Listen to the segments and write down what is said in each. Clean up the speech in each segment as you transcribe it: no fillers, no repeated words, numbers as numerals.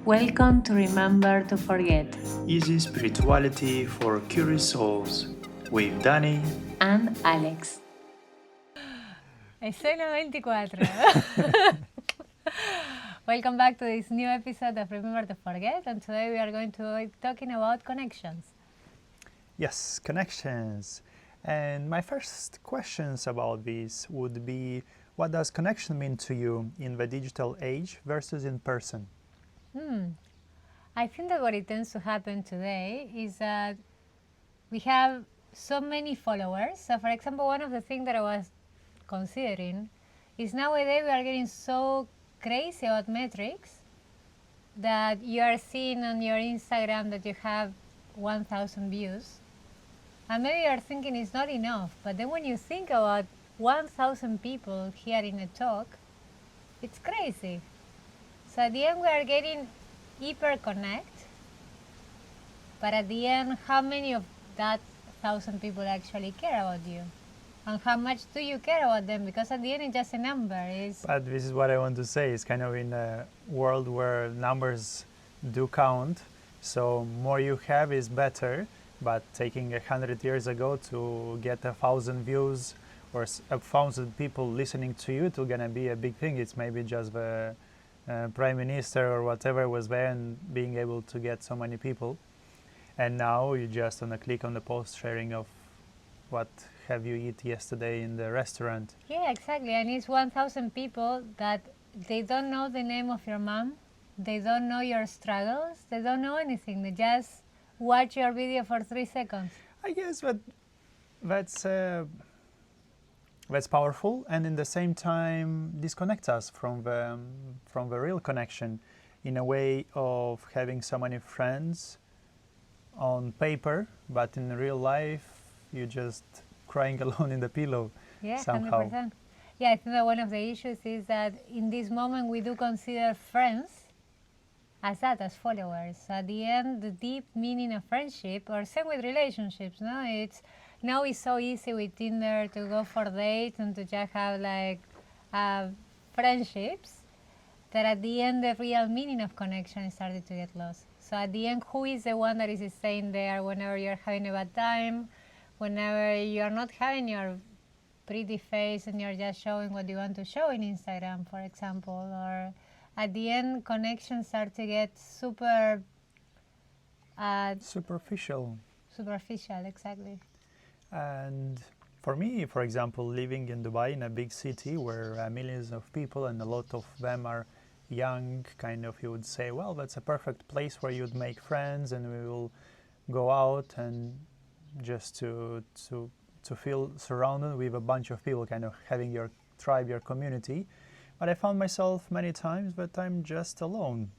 Welcome to Remember to Forget Easy Spirituality for Curious Souls with Danny and Alex. Escena 24. Welcome back to this new episode of Remember to Forget, and today we are going to be talking about connections. Yes, connections. And my first questions about this would be, what does connection mean to you in the digital age versus in person? I think that what it tends to happen today is that we have so many followers. So, for example, one of the things that I was considering is nowadays we are getting so crazy about metrics that you are seeing on your Instagram that you have 1,000 views. And maybe you're thinking it's not enough, but then when you think about 1,000 people hearing a talk, it's crazy. So at the end we are getting hyper connect, but at the end, how many of that 1,000 people actually care about you? And how much do you care about them? Because at the end it's just a number. But this is what I want to say. It's kind of in a world where numbers do count, so more you have is better. But taking 100 years ago to get 1,000 views or 1,000 people listening to you, it's gonna be a big thing. It's maybe just the prime minister or whatever was there and being able to get so many people. And now you just on a click on the post sharing of what have you eat yesterday in the restaurant. Yeah, exactly. And it's 1,000 people that they don't know the name of your mom. They don't know your struggles. They don't know anything. They just watch your video for 3 seconds. I guess that's powerful, and in the same time disconnects us from the real connection, in a way of having so many friends on paper, but in real life you just crying alone in the pillow. Yeah, somehow. 100%. Yeah, I think that one of the issues is that in this moment we do consider friends as that, as followers. So at the end, the deep meaning of friendship, or same with relationships, no? Now it's so easy with Tinder to go for dates and to just have like friendships, that at the end the real meaning of connection started to get lost. So at the end, who is the one that is staying there whenever you're having a bad time, whenever you're not having your pretty face and you're just showing what you want to show in Instagram, for example? Or at the end, connections start to get super Superficial. superficial, exactly. And for me, for example, living in Dubai, in a big city where millions of people and a lot of them are young, kind of, you would say, well, that's a perfect place where you'd make friends and we will go out and just to feel surrounded with a bunch of people, kind of having your tribe, your community. But I found myself many times that I'm just alone.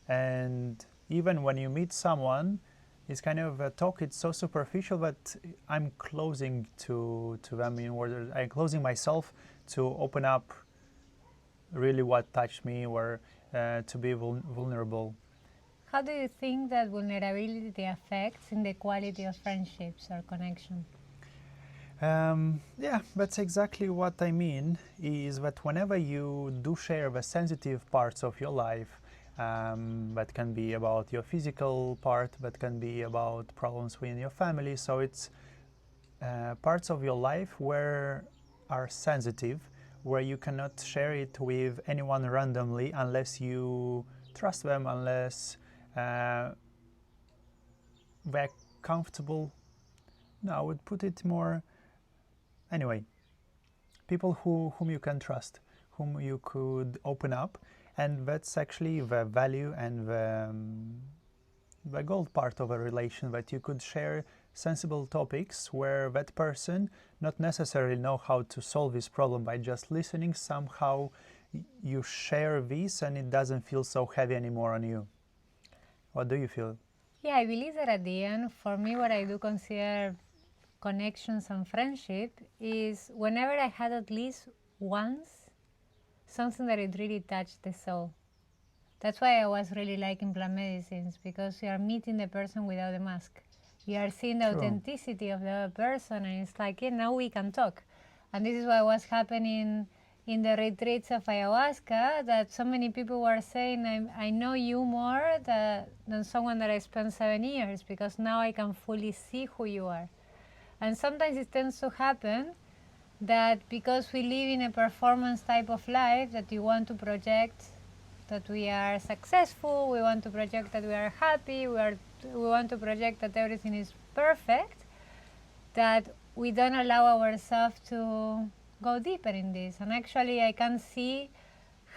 And even when you meet someone, it's kind of a talk, it's so superficial that I'm closing to them, in order I'm closing myself to open up really what touched me, or to be vulnerable. How do you think that vulnerability affects in the quality of friendships or connection? Yeah, that's exactly what I mean, is that whenever you do share the sensitive parts of your life, that can be about your physical part, that can be about problems within your family, so it's parts of your life where are sensitive, where you cannot share it with anyone randomly unless you trust them, unless they're comfortable. No, I would put it more, anyway, people whom you can trust, whom you could open up, and that's actually the value and the gold part of a relation, that you could share sensible topics where that person not necessarily know how to solve this problem. By just listening, somehow you share this and it doesn't feel so heavy anymore on you. What do you feel? Yeah, I believe that at the end, for me, what I do consider connections and friendship is whenever I had at least once something that it really touched the soul. That's why I was really liking plant medicines, because you are meeting the person without a mask. You are seeing the True. authenticity of the other person, and it's like, yeah, now we can talk. And this is what was happening in the retreats of ayahuasca that so many people were saying, I know you more than someone that I spent 7 years, because now I can fully see who you are. And sometimes it tends to happen that because we live in a performance type of life, that you want to project that we are successful, we want to project that we are happy, we want to project that everything is perfect, that we don't allow ourselves to go deeper in this. And actually I can see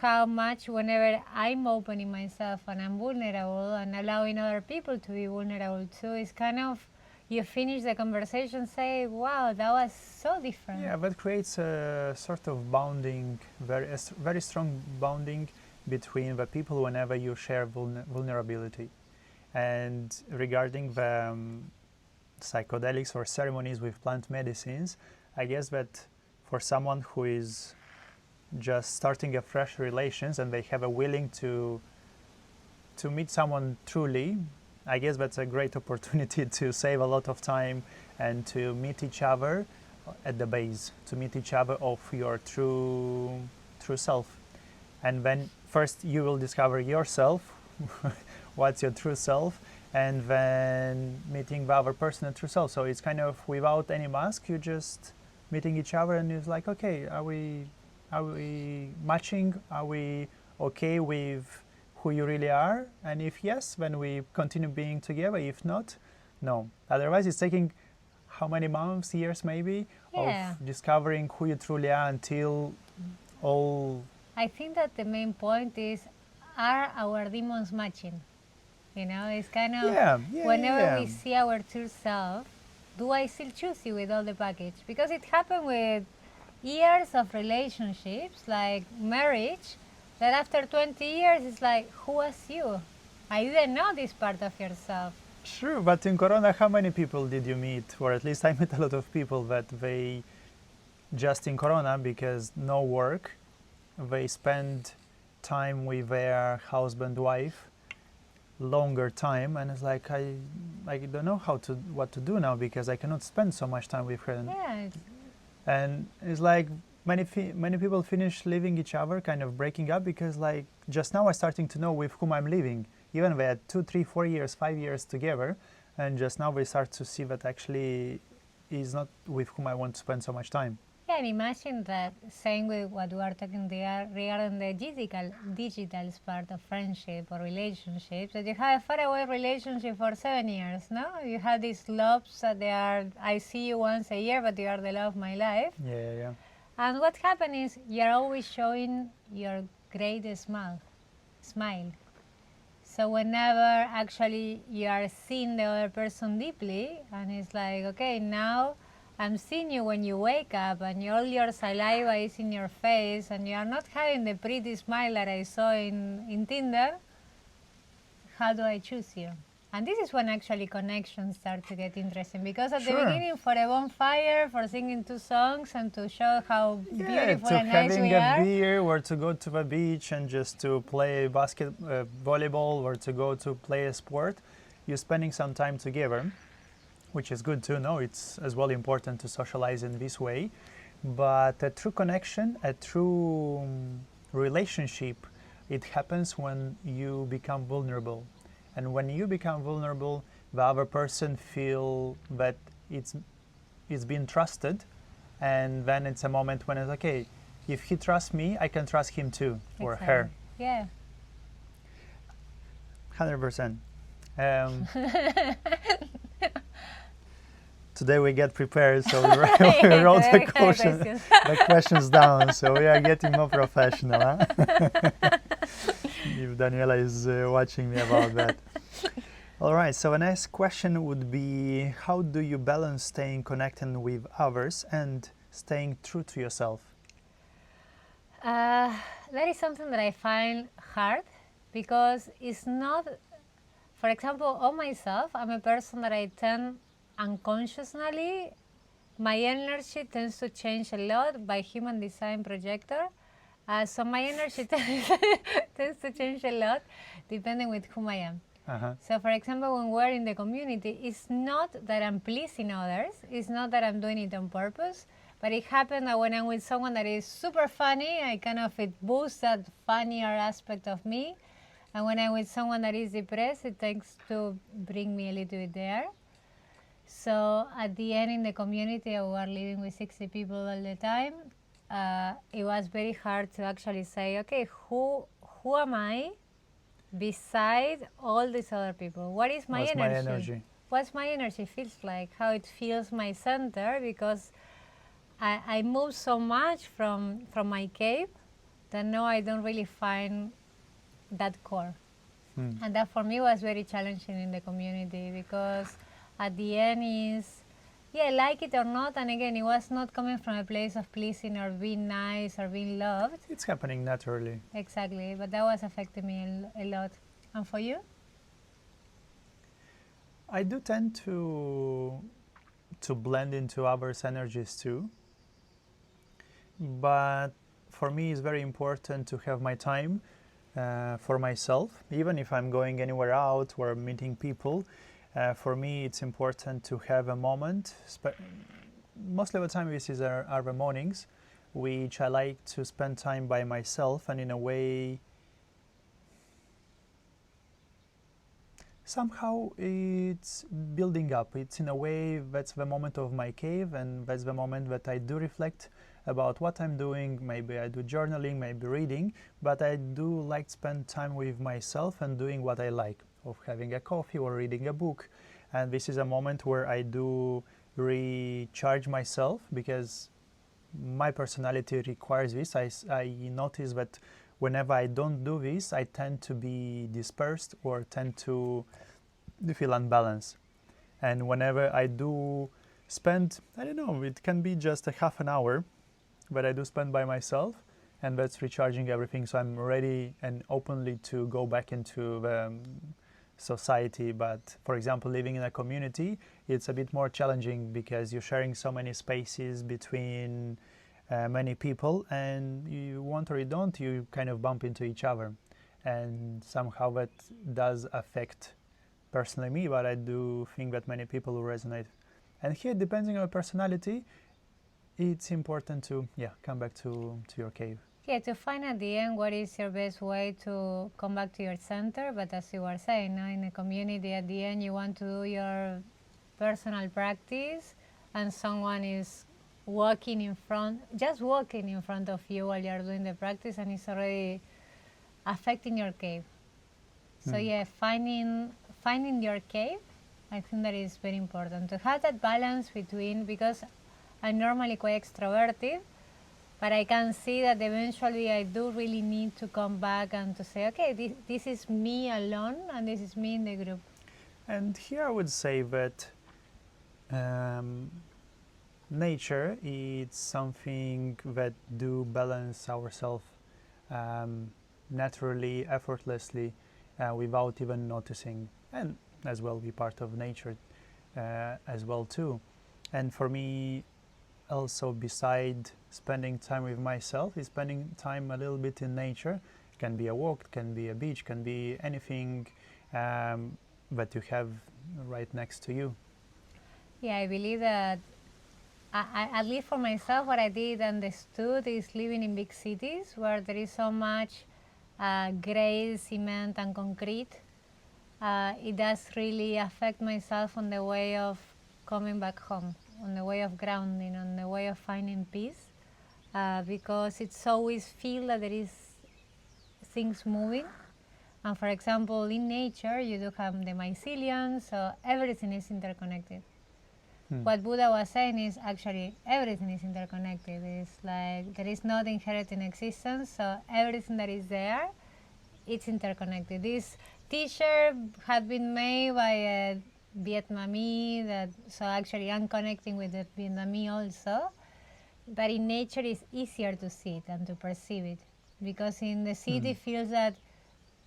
how much whenever I'm opening myself and I'm vulnerable and allowing other people to be vulnerable too, it's kind of, you finish the conversation, say, wow, that was so different. Yeah, that creates a sort of bonding, very strong bonding between the people whenever you share vulnerability. And regarding the psychedelics or ceremonies with plant medicines, I guess that for someone who is just starting a fresh relations and they have a willing to meet someone truly, I guess that's a great opportunity to save a lot of time and to meet each other at the base, to meet each other of your true self. And then first you will discover yourself, what's your true self, and then meeting the other person and true self. So it's kind of without any mask, you just meeting each other and it's like, okay, are we matching? Are we okay with who you really are? And if yes, then we continue being together. If not, no. Otherwise it's taking how many months, years maybe, of discovering who you truly are until all... I think that the main point is, are our demons matching? You know, it's kind of, whenever we see our true self, do I still choose you with all the package? Because it happened with years of relationships, like marriage, that after 20 years, it's like, who was you? I didn't know this part of yourself. Sure, but in Corona, how many people did you meet? Or at least I met a lot of people that they, just in Corona, because no work, they spend time with their husband, wife, longer time, and it's like, I don't know what to do now, because I cannot spend so much time with her. Yeah. And it's like many people finish leaving each other, kind of breaking up, because like just now I'm starting to know with whom I'm living. Even we had 2, 3, 4 years, 5 years together, and just now we start to see that actually is not with whom I want to spend so much time. Yeah, and imagine that same with what we are talking regarding the digital part of friendship or relationships, that you have a faraway relationship for 7 years, no? You have these loves that they are, I see you once a year, but you are the love of my life. Yeah. And what happens is you're always showing your greatest smile. So whenever actually you are seeing the other person deeply, and it's like, okay, now I'm seeing you when you wake up and all your saliva is in your face and you are not having the pretty smile that I saw in Tinder, how do I choose you? And this is when actually connections start to get interesting, because at the beginning, for a bonfire, for singing 2 songs and to show how beautiful and nice we are. To having a beer, or to go to the beach and just to play volleyball, or to go to play a sport, you're spending some time together, which is good to know. It's as well important to socialize in this way. But a true connection, a true relationship, it happens when you become vulnerable. And when you become vulnerable, the other person feel that it's been trusted, and then it's a moment when it's okay, if he trusts me, I can trust him too, or her. Yeah. 100%. Today we get prepared, so we wrote the questions down, so we are getting more professional. Huh? If Daniela is watching me about that. All right, so the next question would be, how do you balance staying connected with others and staying true to yourself? That is something that I find hard, because it's not, for example, on myself, I'm a person that I tend unconsciously, my energy tends to change a lot by human design projector. So my energy tends to change a lot depending with whom I am. So for example, when we're in the community, it's not that I'm pleasing others, it's not that I'm doing it on purpose, But it happened that when I'm with someone that is super funny, it boosts that funnier aspect of me. And when I'm with someone that is depressed, it tends to bring me a little bit there. So at the end in the community, we were living with 60 people all the time. It was very hard to actually say, okay, who am I beside all these other people? What is my What's energy? my energy? What's my energy feels like? How it feels my center? Because I move so much from my cave that now I don't really find that core. And that for me was very challenging in the community, because at the end is, yeah, like it or not, and again, it was not coming from a place of pleasing or being nice or being loved. It's happening naturally. Exactly, but that was affecting me a lot. And for you? I do tend to blend into others' energies too, but for me it's very important to have my time for myself. Even if I'm going anywhere out or meeting people, for me it's important to have a moment. Most of the time this is our the mornings, which I like to spend time by myself, and in a way somehow it's building up. It's in a way that's the moment of my cave, and that's the moment that I do reflect about what I'm doing. Maybe I do journaling, maybe reading, but I do like to spend time with myself and doing what I like, of having a coffee or reading a book. And this is a moment where I do recharge myself, because my personality requires this. I notice that whenever I don't do this, I tend to be dispersed or tend to feel unbalanced. And whenever I do spend, I don't know, it can be just a half an hour that I do spend by myself, and that's recharging everything. So I'm ready and openly to go back into the society. But for example, living in a community, it's a bit more challenging, because you're sharing so many spaces between many people, and you want or you don't, you kind of bump into each other, and somehow that does affect personally me, but I do think that many people will resonate. And here, depending on your personality, it's important to come back to your cave. Yeah, to find at the end what is your best way to come back to your center. But as you were saying, in the community, at the end, you want to do your personal practice, and someone is just walking in front of you while you're doing the practice, and it's already affecting your cave. So yeah, finding your cave, I think that is very important to have that balance between, because I'm normally quite extroverted, but I can see that eventually I do really need to come back and to say, okay, this is me alone, and this is me in the group. And here I would say that nature is something that do balance ourselves naturally, effortlessly, without even noticing, and as well be part of nature as well too. And for me, also beside spending time with myself, is spending time a little bit in nature. It can be a walk, it can be a beach, can be anything that you have right next to you. Yeah, I believe that at least for myself, what I did understood is living in big cities where there is so much gray, cement, and concrete. It does really affect myself on the way of coming back home, on the way of grounding, on the way of finding peace, because it's always feel that there is things moving. And for example, in nature, you do have the mycelium, so everything is interconnected. What Buddha was saying is actually everything is interconnected. It's like there is not inherent in existence, so everything that is there, it's interconnected. This t-shirt had been made by a Vietnamese, so actually I'm connecting with the Vietnamese also. But in nature it's easier to see it and to perceive it, because in the city feels that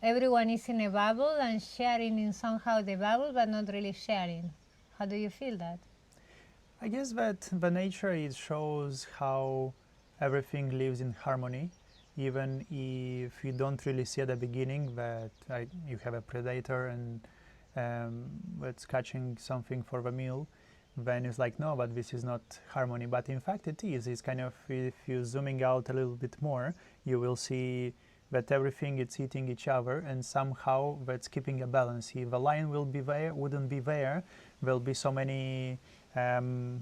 everyone is in a bubble and sharing in somehow the bubble, but not really sharing. How do you feel that? I guess that the nature, it shows how everything lives in harmony, even if you don't really see at the beginning that you have a predator and that's catching something for the meal. then it's like, no, but this is not harmony. But in fact it is. It's kind of, if you're zooming out a little bit more, you will see that everything is eating each other, and somehow that's keeping a balance. If a lion wouldn't be there, there'll be so many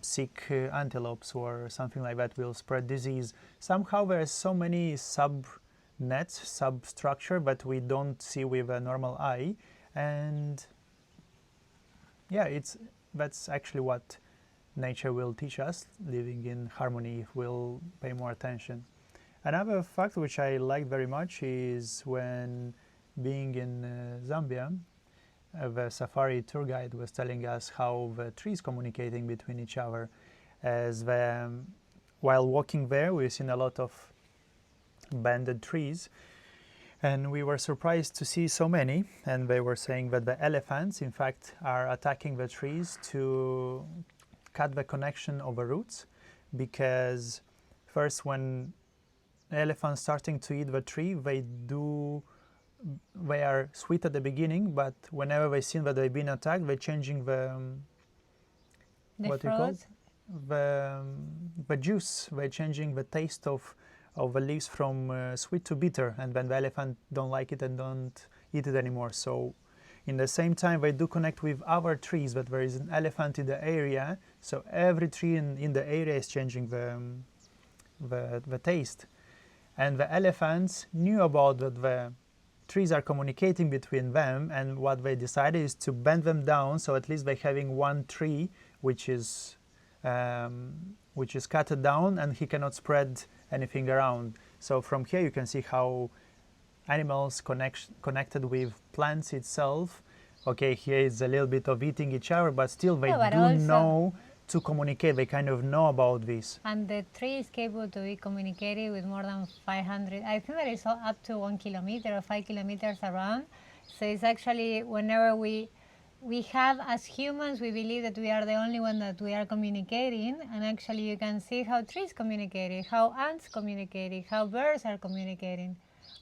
sick antelopes or something like that will spread disease. Somehow there's so many sub-nets, substructure that we don't see with a normal eye, and yeah, that's actually what nature will teach us, living in harmony, if we'll pay more attention. Another fact which I like very much is when being in Zambia, the safari tour guide was telling us how the trees communicating between each other. While walking there, we've seen a lot of banded trees, and we were surprised to see so many. And they were saying that the elephants, in fact, are attacking the trees to cut the connection of the roots, because first, when elephants starting to eat the tree, they are sweet at the beginning, but whenever they see that they've been attacked, they're changing the what you call the juice. They're changing the taste of the leaves from sweet to bitter, and then the elephant don't like it and don't eat it anymore. So in the same time, they do connect with other trees, but there is an elephant in the area, so every tree in the area is changing the taste. And the elephants knew about that the trees are communicating between them, and what they decided is to bend them down, so at least they're having one tree which is cut down, and he cannot spread anything around. So from here you can see how animals connected with plants itself. Okay, here is a little bit of eating each other, but still they know to communicate. They kind of know about this. And the tree is capable to be communicated with more than 500. I think that is up to 1 kilometer or 5 kilometers around. So it's actually, whenever we have, as humans, we believe that we are the only one that we are communicating, and actually you can see how trees communicate, how ants communicate, how birds are communicating.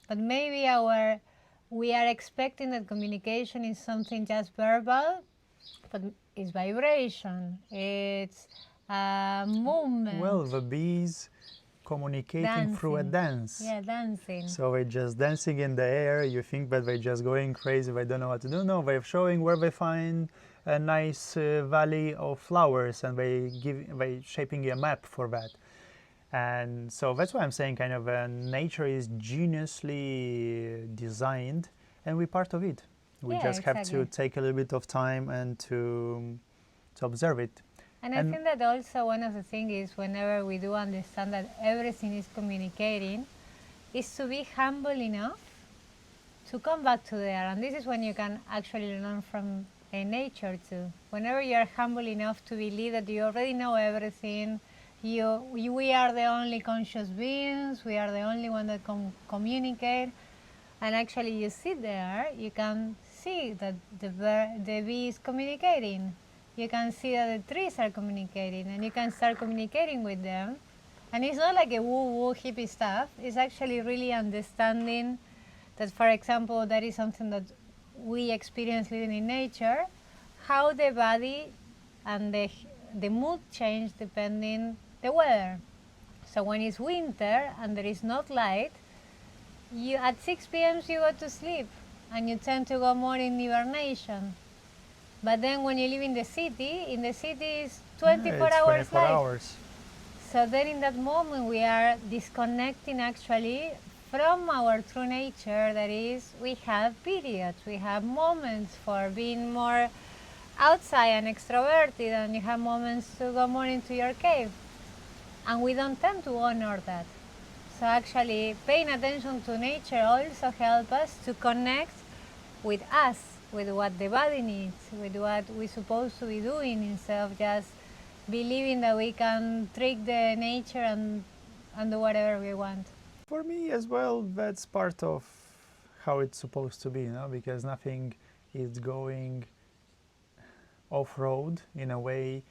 But maybe we are expecting that communication is something just verbal, but it's vibration, it's movement. Well, the bees communicating through a dance. Yeah, dancing. So they're just dancing in the air. You think that they're just going crazy, they don't know what to do. No, they're showing where they find a nice valley of flowers, and they shaping a map for that. And so that's why I'm saying kind of nature is geniusly designed, and we're part of it. We just have to take a little bit of time and to observe it. And I think that also one of the things is, whenever we do understand that everything is communicating, is to be humble enough to come back to there. And this is when you can actually learn from nature too. Whenever you are humble enough to believe that you already know everything, we are the only conscious beings, we are the only one that can communicate, and actually you sit there, you can see that the bee is communicating. You can see that the trees are communicating, and you can start communicating with them. And it's not like a woo-woo hippie stuff. It's actually really understanding that, for example, that is something that we experience living in nature, how the body and the mood change depending the weather. So when it's winter and there is not light, at 6 p.m. you go to sleep, and you tend to go more in hibernation. But then when you live in the city is 24 hours light. So then in that moment we are disconnecting actually from our true nature. That is, we have periods, we have moments for being more outside and extroverted, and you have moments to go more into your cave. And we don't tend to honor that. So actually paying attention to nature also helps us to connect with us, with what the body needs, with what we're supposed to be doing, instead of just believing that we can trick the nature and do whatever we want. For me as well, that's part of how it's supposed to be, because nothing is going off-road in a way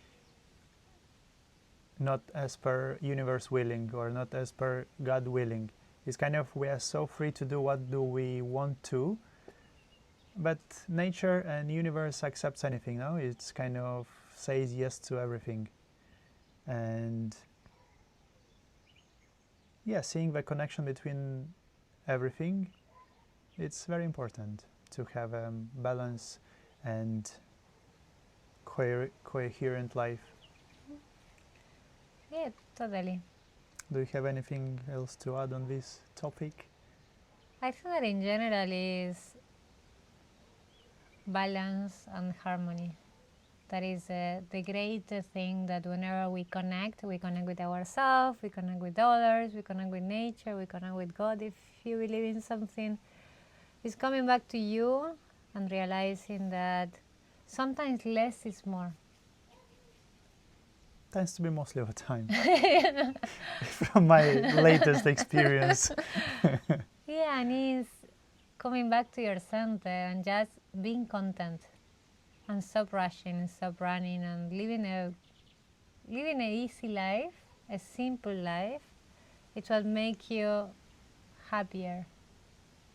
not as per universe willing, or not as per God willing. It's kind of, we are so free to do what do we want to, but nature and universe accepts anything. It's kind of says yes to everything. And yeah, seeing the connection between everything, it's very important to have a balance and coherent life. Yeah, totally. Do you have anything else to add on this topic? I think that in general is balance and harmony. That is the greatest thing, that whenever we connect with ourselves, we connect with others, we connect with nature, we connect with God. If you believe in something, it's coming back to you and realizing that sometimes less is more. Tends to be mostly of the time. From my latest experience. Yeah, and it's coming back to your center and just being content and stop rushing and stop running and living a easy life, a simple life. It will make you happier.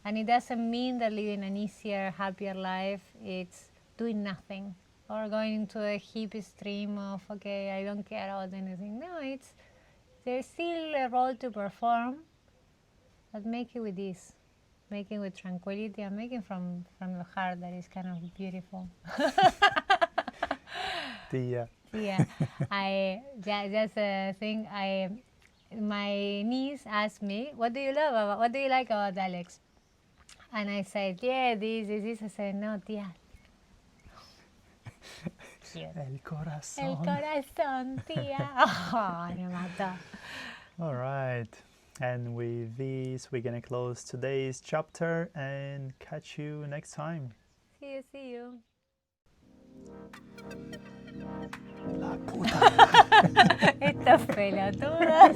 And it doesn't mean that living an easier, happier life, it's doing nothing or going into a hippie stream of, okay, I don't care about anything. No, there's still a role to perform, but make it with ease, make it with tranquility, and make it from the heart. That is kind of beautiful. Yeah. Just a thing. My niece asked me, what do you like about Alex? And I said, yeah, this. I said, no, tía. Cute. El corazón. El corazón, tía. Oh, me mató. All right. And with this, we're going to close today's chapter and catch you next time. See you. La puta. Estos pelotudos.